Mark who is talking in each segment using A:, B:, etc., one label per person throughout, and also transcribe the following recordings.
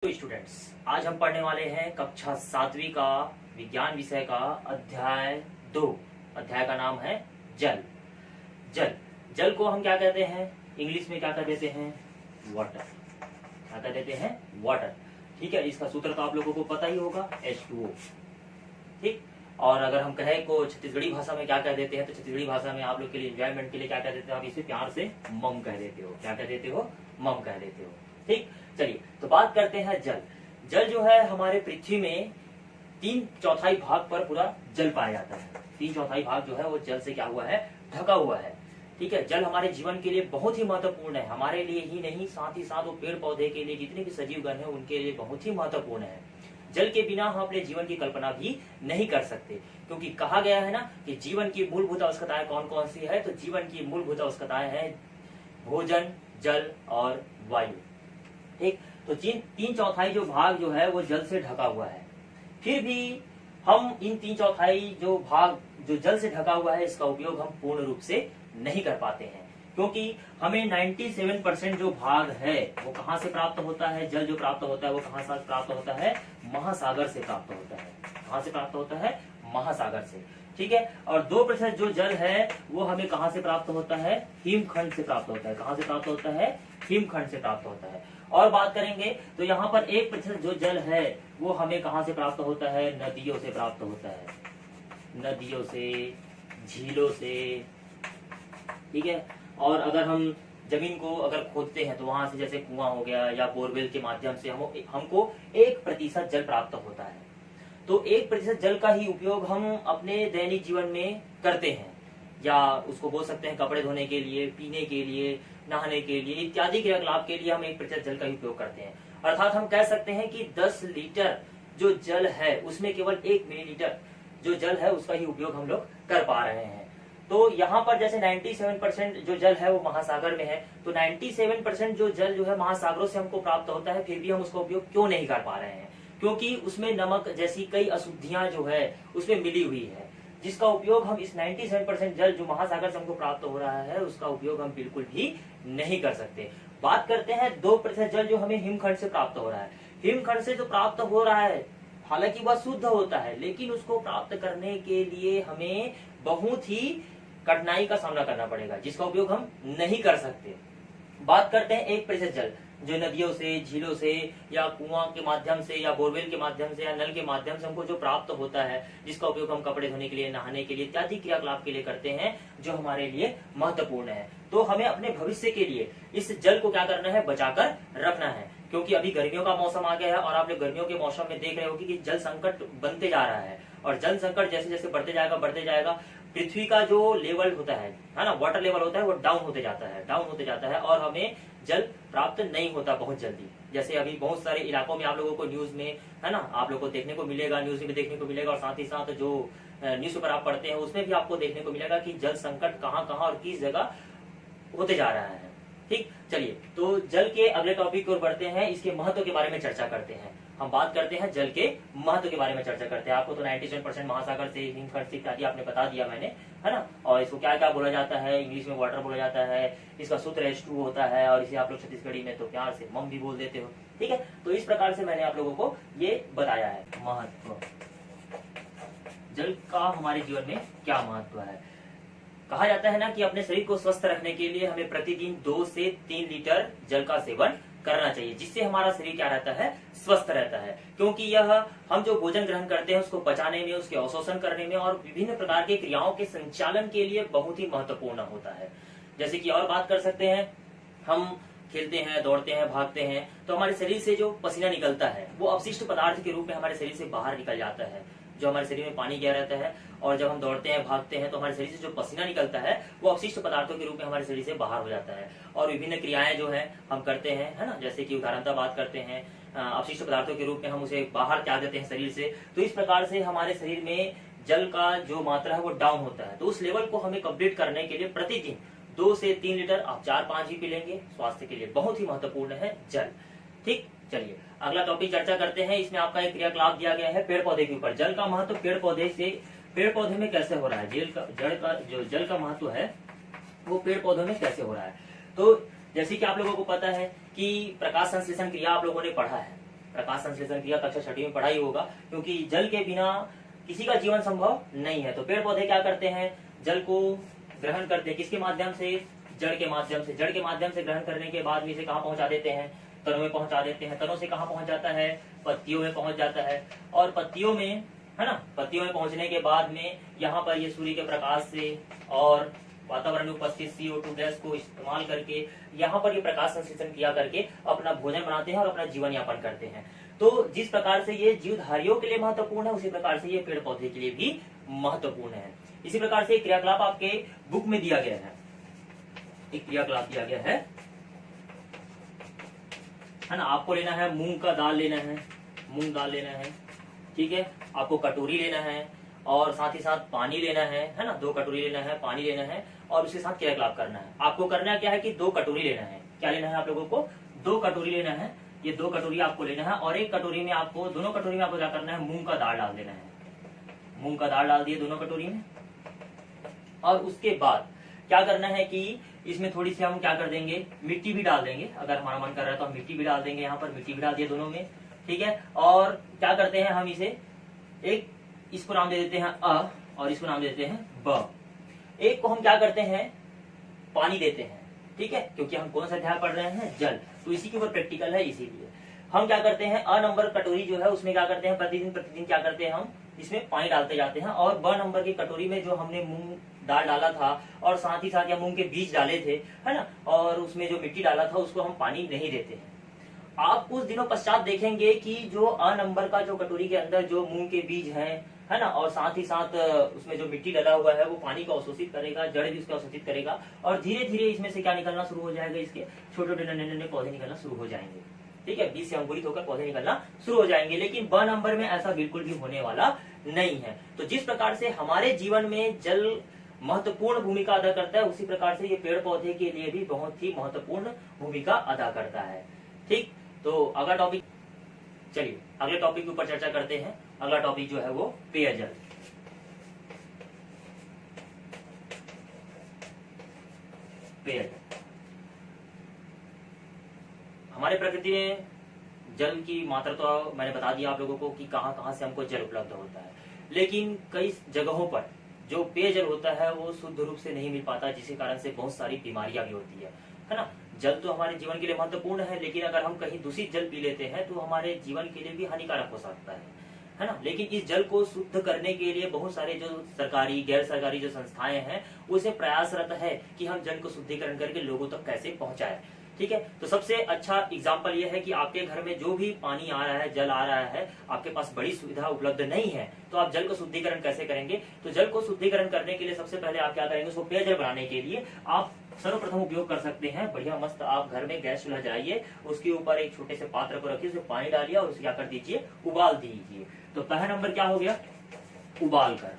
A: तो स्टूडेंट्स, आज हम पढ़ने वाले हैं कक्षा 7वीं का विज्ञान विषय का अध्याय 2। अध्याय का नाम है जल। जल जल को हम क्या कहते हैं? इंग्लिश में क्या कह देते हैं? वाटर। क्या कह देते हैं? वाटर। ठीक है, इसका सूत्र तो आप लोगों को पता ही होगा, H2O। ठीक। और अगर हम कहें को छत्तीसगढ़ी भाषा में क्या कह देते हैं, तो छत्तीसगढ़ी भाषा में आप लोग के लिए एंजॉयमेंट के लिए क्या कह देते हो? आप इसे प्यार से मम कह देते हो। क्या कह देते हो? मम कह देते हो। ठीक। चलिए, तो बात करते हैं जल। जल जो है हमारे पृथ्वी में 3/4 भाग पर पूरा जल पाया जाता है। 3/4 भाग जो है वो जल से क्या हुआ है? ढका हुआ है। ठीक है, जल हमारे जीवन के लिए बहुत ही महत्वपूर्ण है। हमारे लिए ही नहीं, साथ ही साथ वो पेड़ पौधे के लिए, जितने भी सजीव गण है उनके लिए बहुत ही महत्वपूर्ण है। जल के बिना हम अपने जीवन की कल्पना भी नहीं कर सकते, क्योंकि कहा गया है ना कि जीवन की मूलभूत आवश्यकताएं कौन कौन सी है। तो जीवन की मूलभूत आवश्यकताएं हैं भोजन, जल और वायु। ठीक। तो 3/4 जो भाग जो है वो जल से ढका हुआ है। फिर भी हम इन 3/4 जो भाग जो जल से ढका हुआ है, इसका उपयोग हम पूर्ण रूप से नहीं कर पाते हैं, क्योंकि हमें 97% जो भाग है वो कहाँ से प्राप्त होता है? जल जो प्राप्त होता है वो कहाँ से प्राप्त होता है? महासागर से प्राप्त होता है। कहाँ से प्राप्त होता है? महासागर से। ठीक है। और 2% जो जल है वो हमें कहाँ से प्राप्त होता है? हिमखंड से प्राप्त होता है। कहाँ से प्राप्त होता है? हिमखंड से प्राप्त होता है। और बात करेंगे तो यहाँ पर 1% जो जल है वो हमें कहाँ से प्राप्त होता है? नदियों से प्राप्त होता है। नदियों से, झीलों से। ठीक है। और अगर हम जमीन को अगर खोदते हैं तो वहां से, जैसे कुआं हो गया या बोरवेल के माध्यम से हमको 1% जल प्राप्त होता है। तो 1% जल का ही उपयोग हम अपने दैनिक जीवन में करते हैं, या उसको बोल सकते हैं कपड़े धोने के लिए, पीने के लिए, नहाने के लिए, इत्यादि क्रियाकलाप के लिए हम 1% जल का ही उपयोग करते हैं। अर्थात हम कह सकते हैं कि 10 लीटर जो जल है उसमें केवल 1 मिलीलीटर जो जल है उसका ही उपयोग हम लोग कर पा रहे हैं। तो यहाँ पर जैसे 97% जो जल है वो महासागर में है, तो 97% जो जल जो है महासागरों से हमको प्राप्त होता है, फिर भी हम उसका उपयोग क्यों नहीं कर पा रहे हैं? क्योंकि उसमें नमक जैसी कई अशुद्धियां जो है उसमें मिली हुई है, जिसका उपयोग हम इस 97% जल जो महासागर से हमको प्राप्त हो रहा है उसका उपयोग हम बिल्कुल भी नहीं कर सकते। बात करते हैं 2% जल जो हमें हिमखंड से प्राप्त हो रहा है। हिमखंड से जो प्राप्त हो रहा है, हालांकि वह शुद्ध होता है, लेकिन उसको प्राप्त करने के लिए हमें बहुत ही कठिनाई का सामना करना पड़ेगा, जिसका उपयोग हम नहीं कर सकते। बात करते हैं 1% जल जो नदियों से, झीलों से या कुआं के माध्यम से या बोरवेल के माध्यम से या नल के माध्यम से हमको जो प्राप्त होता है, जिसका उपयोग हम कपड़े धोने के लिए, नहाने के लिए, इत्यादि क्रियाकलाप के लिए करते हैं, जो हमारे लिए महत्वपूर्ण है। तो हमें अपने भविष्य के लिए इस जल को क्या करना है? बचाकर रखना है, क्योंकि अभी गर्मियों का मौसम आ गया है और आप लोग गर्मियों के मौसम में देख रहे हो कि जल संकट बनते जा रहा है। और जल संकट जैसे जैसे बढ़ते जाएगा, पृथ्वी का जो लेवल होता है ना, वाटर लेवल होता है, वो डाउन होते जाता है और हमें जल प्राप्त नहीं होता बहुत जल्दी। जैसे अभी बहुत सारे इलाकों में आप लोगों को न्यूज में, है ना, आप लोगों को देखने को मिलेगा, न्यूज में देखने को मिलेगा, और साथ ही साथ जो न्यूज पेपर आप पढ़ते हैं उसमें भी आपको देखने को मिलेगा कि जल संकट कहाँ कहाँ और किस जगह होते जा रहा है। ठीक। चलिए, तो जल के अगले टॉपिक की ओर बढ़ते हैं, इसके महत्व के बारे में चर्चा करते हैं। हम बात करते हैं जल के महत्व के बारे में चर्चा करते हैं। आपको तो 97% महासागर से, हिमखंड से इत्यादि आपने बता दिया मैंने, है ना। और इसको क्या क्या बोला जाता है? इंग्लिश में वाटर बोला जाता है, इसका सूत्र H2 होता है, और इसे आप लोग छत्तीसगढ़ी में तो प्यार से मम भी बोल देते हो। ठीक है, तो इस प्रकार से मैंने आप लोगों को ये बताया है महत्व। जल का हमारे जीवन में क्या महत्व है? कहा जाता है ना कि अपने शरीर को स्वस्थ रखने के लिए हमें प्रतिदिन 2 से 3 लीटर जल का सेवन करना चाहिए, जिससे हमारा शरीर क्या रहता है? स्वस्थ रहता है। क्योंकि यह हम जो भोजन ग्रहण करते हैं उसको पचाने में, उसके अवशोषण करने में और विभिन्न प्रकार के क्रियाओं के संचालन के लिए बहुत ही महत्वपूर्ण होता है। जैसे कि और बात कर सकते हैं, हम खेलते हैं, दौड़ते हैं, भागते हैं, तो हमारे शरीर से जो पसीना निकलता है वो अपशिष्ट पदार्थ के रूप में हमारे शरीर से बाहर निकल जाता है, जो हमारे शरीर में पानी गया रहता है। और जब हम दौड़ते हैं, भागते हैं, तो हमारे शरीर से जो पसीना निकलता है वो अपशिष्ट पदार्थों के रूप में हमारे शरीर से बाहर हो जाता है। और विभिन्न क्रियाएं जो है हम करते हैं, है ना, जैसे कि उदाहरणतः बात करते हैं, अपशिष्ट पदार्थों के रूप में हम उसे बाहर त्याग देते हैं शरीर से। तो इस प्रकार से हमारे शरीर में जल का जो मात्रा है वो डाउन होता है। तो उस लेवल को हमें कंप्लीट करने के लिए प्रतिदिन 2 से 3 लीटर, आप 4-5 ही पी लेंगे, स्वास्थ्य के लिए बहुत ही महत्वपूर्ण है जल। ठीक। चलिए, अगला टॉपिक चर्चा करते हैं। इसमें आपका एक क्रियाकलाप दिया गया है पेड़ पौधे के ऊपर। जल का महत्व पेड़ पौधे में कैसे हो रहा है? जल का महत्व है वो पेड़ पौधों में कैसे हो रहा है? तो जैसे कि आप लोगों को पता है कि प्रकाश संश्लेषण क्रिया आप लोगों ने पढ़ा है, प्रकाश संश्लेषण क्रिया कक्षा छठी में पढ़ा ही होगा, क्योंकि जल के बिना किसी का जीवन संभव नहीं है। तो पेड़ पौधे क्या करते हैं, जल को ग्रहण करते हैं, किसके माध्यम से, जड़ के माध्यम से। जड़ के माध्यम से ग्रहण करने के बाद में इसे कहाँ पहुंचा देते हैं, तनों में पहुंचा देते हैं। तनों से कहाँ पहुंच जाता है, पत्तियों में पहुंच जाता है। और पत्तियों में, है ना, पत्तियों में पहुंचने के बाद में यहाँ पर ये सूर्य के प्रकाश से और वातावरण में उपस्थित CO2 गैस को इस्तेमाल करके यहाँ पर ये प्रकाश संश्लेषण क्रिया करके अपना भोजन बनाते हैं और अपना जीवन यापन करते हैं। तो जिस प्रकार से ये जीवधारियों के लिए महत्वपूर्ण है, उसी प्रकार से ये पेड़ पौधे के लिए भी महत्वपूर्ण है। इसी प्रकार से एक क्रियाकलाप आपके बुक में दिया गया है, एक क्रियाकलाप दिया गया है ना। आपको लेना है मूंग का दाल लेना है, मूंग दाल लेना है, ठीक है। आपको कटोरी लेना है और साथ ही साथ पानी लेना है ना, 2 कटोरी लेना है, पानी लेना है और उसके साथ क्रियाकलाप करना है। आपको करना क्या है कि 2 कटोरी लेना है। क्या लेना है आप लोगों को, 2 कटोरी लेना है। ये 2 कटोरी आपको लेना है और एक कटोरी में आपको, दोनों कटोरी में आपको क्या करना है, मूंग का दाल डाल देना है। मूंग का दाल डाल दिए दोनों कटोरी में। और उसके बाद क्या करना है कि इसमें थोड़ी सी हम क्या कर देंगे, मिट्टी भी डाल देंगे। अगर हमारा मन कर रहा है तो हम मिट्टी भी डाल देंगे, यहाँ पर मिट्टी भी डाल दिए दोनों में, ठीक है। और क्या करते हैं हम इसे, एक इसको नाम दे देते हैं अ और इसको नाम दे देते हैं ब। एक को हम क्या करते हैं, पानी देते हैं, ठीक है, क्योंकि हम कौन सा अध्याय पढ़ रहे हैं, जल। तो इसी के ऊपर प्रैक्टिकल है, इसीलिए हम क्या करते हैं, अ नंबर कटोरी जो है उसमें क्या करते हैं, प्रतिदिन क्या करते हैं, हम इसमें पानी डालते जाते हैं। और ब नंबर की कटोरी में जो हमने मूंग दाल डाला था और साथ ही साथ या मूंग के बीज डाले थे, है ना, और उसमें जो मिट्टी डाला था उसको हम पानी नहीं देते हैं। आप कुछ दिनों पश्चात देखेंगे कि जो अ नंबर का जो कटोरी के अंदर जो मूंग के बीज हैं, है ना, और साथ ही साथ उसमें जो मिट्टी डला हुआ है वो पानी को अवशोषित करेगा, जड़ भी उसको अवशोषित करेगा और धीरे धीरे इसमें से क्या निकलना शुरू हो जाएगा, इसके छोटे छोटे नन्हे पौधे निकलना शुरू हो जाएंगे, ठीक है। बीज से अंकुरित होकर पौधे निकलना शुरू हो जाएंगे। लेकिन ब नंबर में ऐसा बिल्कुल भी होने वाला नहीं है। तो जिस प्रकार से हमारे जीवन में जल महत्वपूर्ण भूमिका अदा करता है, उसी प्रकार से ये पेड़ पौधे के लिए भी बहुत ही महत्वपूर्ण भूमिका अदा करता है, ठीक। तो अगला टॉपिक, चलिए अगले टॉपिक के ऊपर चर्चा करते हैं। अगला टॉपिक जो है वो पेयजल। पेयजल हमारे प्रकृति में जल की मात्रा तो मैंने बता दिया आप लोगों को कि कहां कहां से हमको जल उपलब्ध होता है, लेकिन कई जगहों पर जो पेयजल होता है वो शुद्ध रूप से नहीं मिल पाता, जिसके कारण से बहुत सारी बीमारियां भी होती है ना। जल तो हमारे जीवन के लिए महत्वपूर्ण है, लेकिन अगर हम कहीं दूषित जल पी लेते हैं तो हमारे जीवन के लिए भी हानिकारक हो सकता है ना। लेकिन इस जल को शुद्ध करने के लिए बहुत सारे जो सरकारी गैर सरकारी जो संस्थाएं हैं उसे प्रयासरत है कि हम जल को शुद्धिकरण करके लोगों तक कैसे पहुंचाएं, ठीक है। तो सबसे अच्छा एग्जाम्पल ये है कि आपके घर में जो भी पानी आ रहा है, जल आ रहा है, आपके पास बड़ी सुविधा उपलब्ध नहीं है, तो आप जल को शुद्धिकरण कैसे करेंगे। तो जल को शुद्धिकरण करने के लिए सबसे पहले आप क्या करेंगे, उसको पेयजल बनाने के लिए आप सर्वप्रथम उपयोग कर सकते हैं। बढ़िया मस्त आप घर में गैस चूल्हा जलाइए, उसके ऊपर एक छोटे से पात्र को रखिए, उसमें पानी डालिए और उसे क्या कर दीजिए, उबाल दीजिए। तो पहला नंबर क्या हो गया, उबाल कर,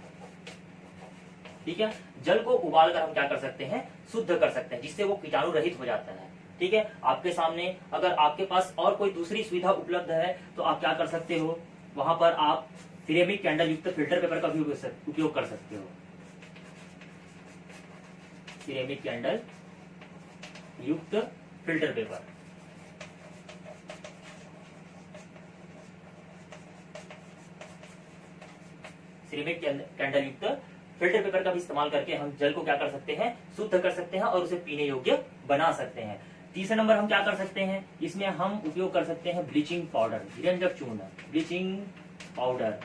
A: ठीक है। जल को उबाल कर हम क्या कर सकते हैं, शुद्ध कर सकते हैं, जिससे वो कीटाणु रहित हो जाता है, ठीक है। आपके सामने अगर आपके पास और कोई दूसरी सुविधा उपलब्ध है तो आप क्या कर सकते हो, वहां पर आप सिरेमिक कैंडल युक्त फिल्टर पेपर का भी उपयोग कर सकते हो। सिरेमिक कैंडल युक्त फिल्टर पेपर, सिरेमिक कैंडल युक्त फिल्टर पेपर का भी इस्तेमाल करके हम जल को क्या कर सकते हैं, शुद्ध कर सकते हैं और उसे पीने योग्य बना सकते हैं। तीसरा नंबर हम क्या कर सकते हैं, इसमें हम उपयोग कर सकते हैं ब्लीचिंग पाउडर, निरंजक चूर्ण, ब्लीचिंग पाउडर,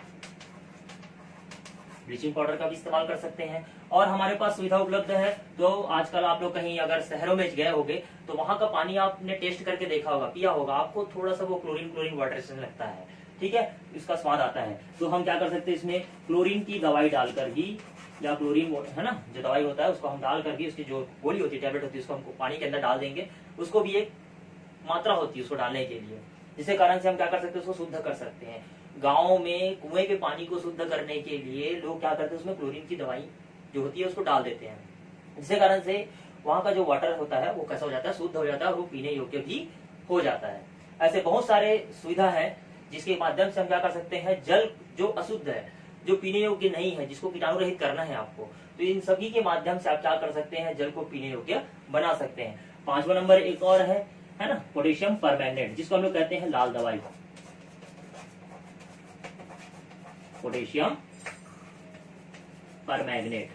A: ब्लीचिंग पाउडर का भी इस्तेमाल कर सकते हैं। और हमारे पास सुविधा उपलब्ध है, तो आजकल आप लोग कहीं अगर शहरों में गए होंगे तो वहां का पानी आपने टेस्ट करके देखा होगा, पिया होगा, आपको थोड़ा सा वो क्लोरीन वाटर जैसा लगता है, ठीक है, इसका स्वाद आता है। तो हम क्या कर सकते हैं, इसमें क्लोरीन की दवाई डालकर ही, या क्लोरीन है ना जो दवाई होता है उसको हम डाल करके, उसकी जो गोली होती है, टैबलेट होती है, उसको हमको पानी के अंदर डाल देंगे, उसको भी एक मात्रा होती है उसको डालने के लिए, जिसके कारण से हम क्या कर सकते हैं, उसको शुद्ध कर सकते हैं। गाँव में कुएं के पानी को शुद्ध करने के लिए लोग क्या करते हैं, उसमें क्लोरीन की दवाई जो होती है उसको डाल देते हैं, जिसके कारण से वहां का जो वाटर होता है वो कैसा हो जाता है, शुद्ध हो जाता है और वो पीने योग्य भी हो जाता है। ऐसे बहुत सारे सुविधा है जिसके माध्यम से हम क्या कर सकते हैं, जल जो अशुद्ध है, जो पीने योग्य नहीं है, जिसको कीटाणु रहित करना है आपको, तो इन सभी के माध्यम से आप क्या कर सकते हैं, जल को पीने योग्य बना सकते हैं। 5वां नंबर एक और है ना, पोटेशियम परमैंगनेट, जिसको हम लोग कहते हैं लाल दवाई, पोटेशियम परमैंगनेट,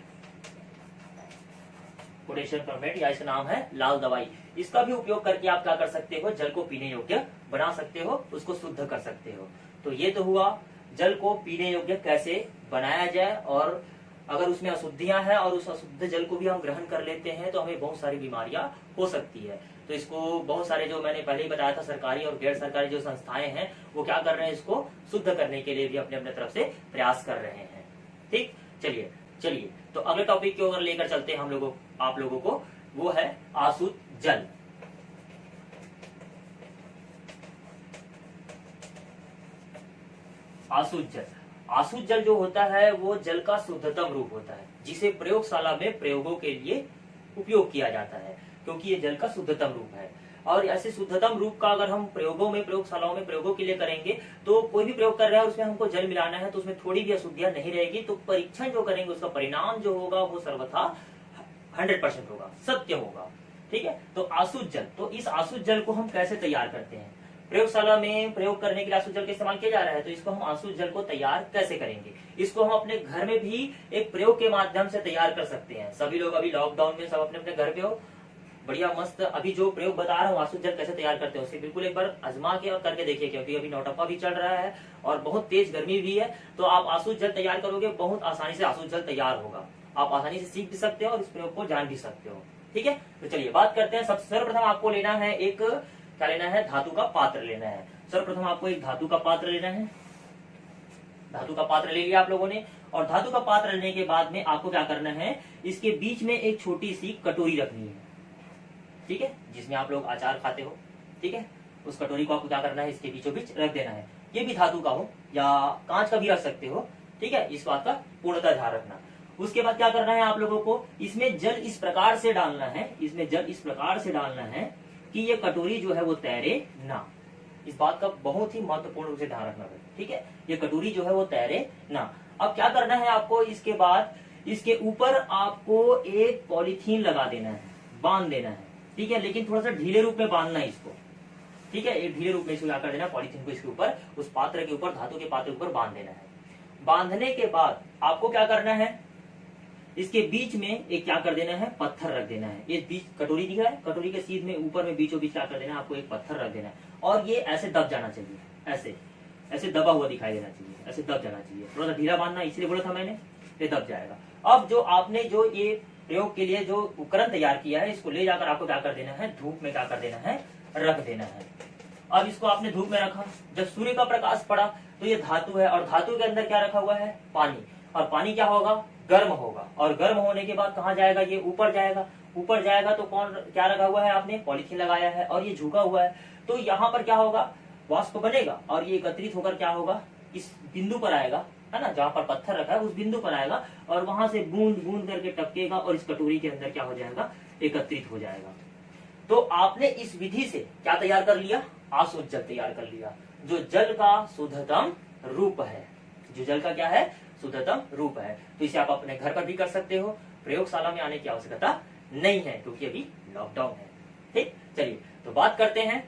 A: पोटेशियम परमैंगनेट या इसका नाम है लाल दवाई। इसका भी उपयोग करके आप क्या कर सकते हो, जल को पीने योग्य बना सकते हो, उसको शुद्ध कर सकते हो। तो ये तो हुआ जल को पीने योग्य कैसे बनाया जाए, और अगर उसमें अशुद्धियां हैं और उस अशुद्ध जल को भी हम ग्रहण कर लेते हैं तो हमें बहुत सारी बीमारियां हो सकती है। तो इसको बहुत सारे जो मैंने पहले ही बताया था सरकारी और गैर सरकारी जो संस्थाएं हैं वो क्या कर रहे हैं, इसको शुद्ध करने के लिए भी अपने अपने तरफ से प्रयास कर रहे हैं। ठीक, चलिए तो अगले टॉपिक की ओर लेकर चलते हैं आप लोगों को, वो है अशुद्ध जल। अशुद्ध जल जो होता है वो जल का शुद्धतम रूप होता है, जिसे प्रयोगशाला में प्रयोगों के लिए उपयोग किया जाता है, क्योंकि ये जल का शुद्धतम रूप है। और ऐसे शुद्धतम रूप का अगर हम प्रयोगशालाओं में प्रयोगों के लिए करेंगे, तो कोई भी प्रयोग कर रहा है उसमें हमको जल मिलाना है, तो उसमें थोड़ी भी अशुद्धियां नहीं रहेगी, तो परीक्षण जो करेंगे उसका परिणाम जो होगा वो सर्वथा 100% होगा, सत्य होगा। ठीक है, तो अशुद्ध जल, तो इस अशुद्ध जल को हम कैसे तैयार करते हैं? प्रयोगशाला में प्रयोग करने के लिए अशुद्ध जल का इस्तेमाल किया जा रहा है, तो इसको हम अशुद्ध जल को तैयार कैसे करेंगे? इसको हम अपने घर में भी एक प्रयोग के माध्यम से तैयार कर सकते हैं। सभी लोग अभी लॉकडाउन में सब अपने अपने घर पे हो, बढ़िया मस्त, अभी जो प्रयोग बता रहा हूँ अशुद्ध जल कैसे तैयार करते हैं उसे बिल्कुल एक बार आजमा के और करके देखिए, क्योंकि अभी नौटप्पा भी चल रहा है और बहुत तेज गर्मी भी है। तो आप अशुद्ध जल तैयार करोगे, बहुत आसानी से अशुद्ध जल तैयार होगा, आप आसानी से सीख भी सकते हो और इस प्रयोग को जान भी सकते हो। ठीक है, तो चलिए बात करते हैं। सर्वप्रथम आपको लेना है क्या लेना है, धातु का पात्र लेना है। सर्वप्रथम आपको एक धातु का पात्र लेना है। धातु का पात्र ले लिया आप लोगों ने, और धातु का पात्र लेने के बाद में आपको क्या करना है, इसके बीच में एक छोटी सी कटोरी रखनी है। ठीक है, जिसमें आप लोग अचार खाते हो। ठीक है, उस कटोरी को आपको क्या करना है, इसके बीचों बीच रख देना है। ये भी धातु का हो या कांच का भी रख सकते हो। ठीक है, इस बात का पूर्णतः ध्यान रखना। उसके बाद क्या करना है आप लोगों को, इसमें जल इस प्रकार से डालना है, इसमें जल इस प्रकार से डालना है कि ये कटोरी जो है वो तैरे ना। इस बात का बहुत ही महत्वपूर्ण रूप से ध्यान रखना है। ठीक है, ये कटोरी जो है वो तैरे ना। अब क्या करना है आपको, इसके बाद इसके ऊपर आपको एक पॉलीथीन लगा देना है, बांध देना है। ठीक है, लेकिन थोड़ा सा ढीले रूप में बांधना है इसको। ठीक है, एक ढीले रूप में इसको क्या कर देना, पॉलीथीन को इसके ऊपर, उस पात्र के ऊपर, धातु के पात्र के ऊपर बांध देना है। बांधने के बाद आपको क्या करना है, इसके बीच में एक क्या कर देना है, पत्थर रख देना है। ये बीच कटोरी दिख रहा है, कटोरी के सीध में ऊपर में बीचों बीच क्या कर देना है, आपको एक पत्थर रख देना है, और ये ऐसे दब जाना चाहिए, ऐसे दबा हुआ दिखाई देना चाहिए, ऐसे दब जाना चाहिए। थोड़ा सा ढीला बांधना, इसलिए बोला था मैंने, ये दब जाएगा। अब जो आपने जो ये प्रयोग के लिए जो उपकरण तैयार किया है, इसको ले जाकर आपको क्या कर देना है, धूप में क्या कर देना है, रख देना है। अब इसको आपने धूप में रखा, जब सूर्य का प्रकाश पड़ा तो ये धातु है, और धातु के अंदर क्या रखा हुआ है, पानी। और पानी क्या होगा, गर्म होगा, और गर्म होने के बाद कहाँ जाएगा, ये ऊपर जाएगा। ऊपर जाएगा तो क्या रखा हुआ है, आपने पॉलीथीन लगाया है और ये झुका हुआ है, तो यहाँ पर क्या होगा, वाष्प बनेगा, और ये एकत्रित होकर क्या होगा, इस बिंदु पर आएगा, है ना, जहां पर पत्थर रखा है उस बिंदु पर आएगा, और वहां से बूंद बूंद करके टपकेगा और इस कटोरी के अंदर क्या हो जाएगा, एकत्रित हो जाएगा। तो आपने इस विधि से क्या तैयार कर लिया, अशुद्ध जल तैयार कर लिया, जो जल का शुद्धतम रूप है, जो जल का क्या है, शुद्धतम रूप है। तो इसे आप अपने घर पर भी कर सकते हो, प्रयोगशाला में आने की आवश्यकता नहीं है, क्योंकि अभी लॉकडाउन है। ठीक, चलिए तो बात करते हैं,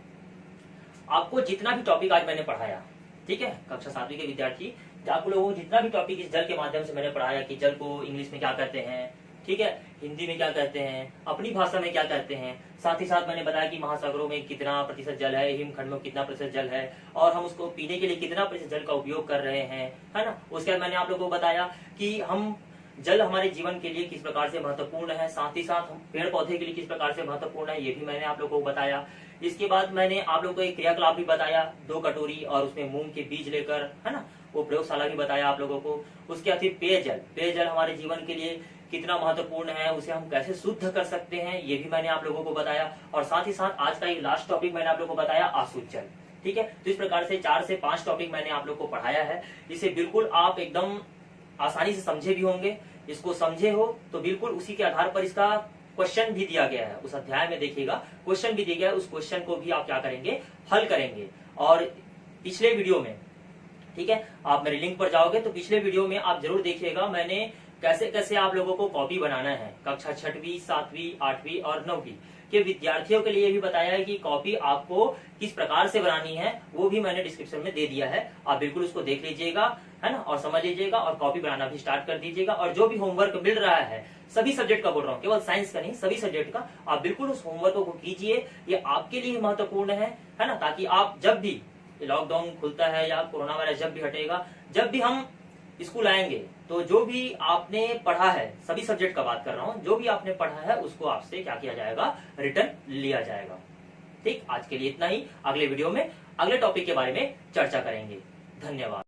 A: आपको जितना भी टॉपिक आज मैंने पढ़ाया, ठीक है, कक्षा 7वीं के विद्यार्थी, आप लोगों को जितना भी टॉपिक इस जल के माध्यम से मैंने पढ़ाया कि जल को इंग्लिश में क्या कहते हैं, ठीक है, हिंदी में क्या कहते हैं, अपनी भाषा में क्या कहते हैं, साथ ही साथ मैंने बताया कि महासागरों में कितना प्रतिशत जल है, हिमखंड में कितना प्रतिशत जल है, और हम उसको पीने के लिए कितना प्रतिशत जल का उपयोग कर रहे हैं, है ना। उसके बाद मैंने आप लोगों को बताया कि हम जल हमारे जीवन के लिए किस प्रकार से महत्वपूर्ण है, साथ ही साथ पेड़ पौधे के लिए किस प्रकार से महत्वपूर्ण है, ये भी मैंने आप लोगों को बताया। इसके बाद मैंने आप लोगों को एक क्रियाकलाप भी बताया, 2 कटोरी और उसमें मूंग के बीज लेकर, है ना, वो प्रयोगशाला भी बताया आप लोगों को। उसके बाद फिर पेयजल हमारे जीवन के लिए कितना महत्वपूर्ण है, उसे हम कैसे शुद्ध कर सकते हैं, ये भी मैंने आप लोगों को बताया। और साथ ही साथ आज का एक लास्ट टॉपिक मैंने आप लोगों को बताया, अशुद्ध जल। ठीक है, तो इस प्रकार से 4 से 5 टॉपिक मैंने आप लोग को पढ़ाया है। इसे बिल्कुल आप एकदम आसानी से समझे भी होंगे, इसको समझे हो तो बिल्कुल उसी के आधार पर इसका क्वेश्चन भी दिया गया है, उस अध्याय में देखिएगा क्वेश्चन भी दिया गया है, उस क्वेश्चन को भी आप क्या करेंगे, हल करेंगे। और पिछले वीडियो में, ठीक है, आप मेरे लिंक पर जाओगे तो पिछले वीडियो में आप जरूर देखिएगा मैंने कैसे कैसे आप लोगों को कॉपी बनाना है, कक्षा 6वीं 7वीं 8वीं और 9वीं के विद्यार्थियों के लिए भी बताया है कि कॉपी आपको किस प्रकार से बनानी है, वो भी मैंने डिस्क्रिप्शन में दे दिया है। आप बिल्कुल उसको देख लीजिएगा, है ना, और समझ लीजिएगा और कॉपी बनाना भी स्टार्ट कर दीजिएगा। और जो भी होमवर्क मिल रहा है, सभी सब्जेक्ट का बोल रहा हूँ, केवल साइंस का नहीं, सभी सब्जेक्ट का, आप बिल्कुल उस होमवर्क को कीजिए। ये आपके लिए महत्वपूर्ण है ना, ताकि आप जब भी लॉकडाउन खुलता है या कोरोना वायरस जब भी हटेगा, जब भी हम स्कूल आएंगे, तो जो भी आपने पढ़ा है, सभी सब्जेक्ट का बात कर रहा हूं, जो भी आपने पढ़ा है उसको आपसे क्या किया जाएगा, रिटर्न लिया जाएगा। ठीक, आज के लिए इतना ही। अगले वीडियो में अगले टॉपिक के बारे में चर्चा करेंगे। धन्यवाद।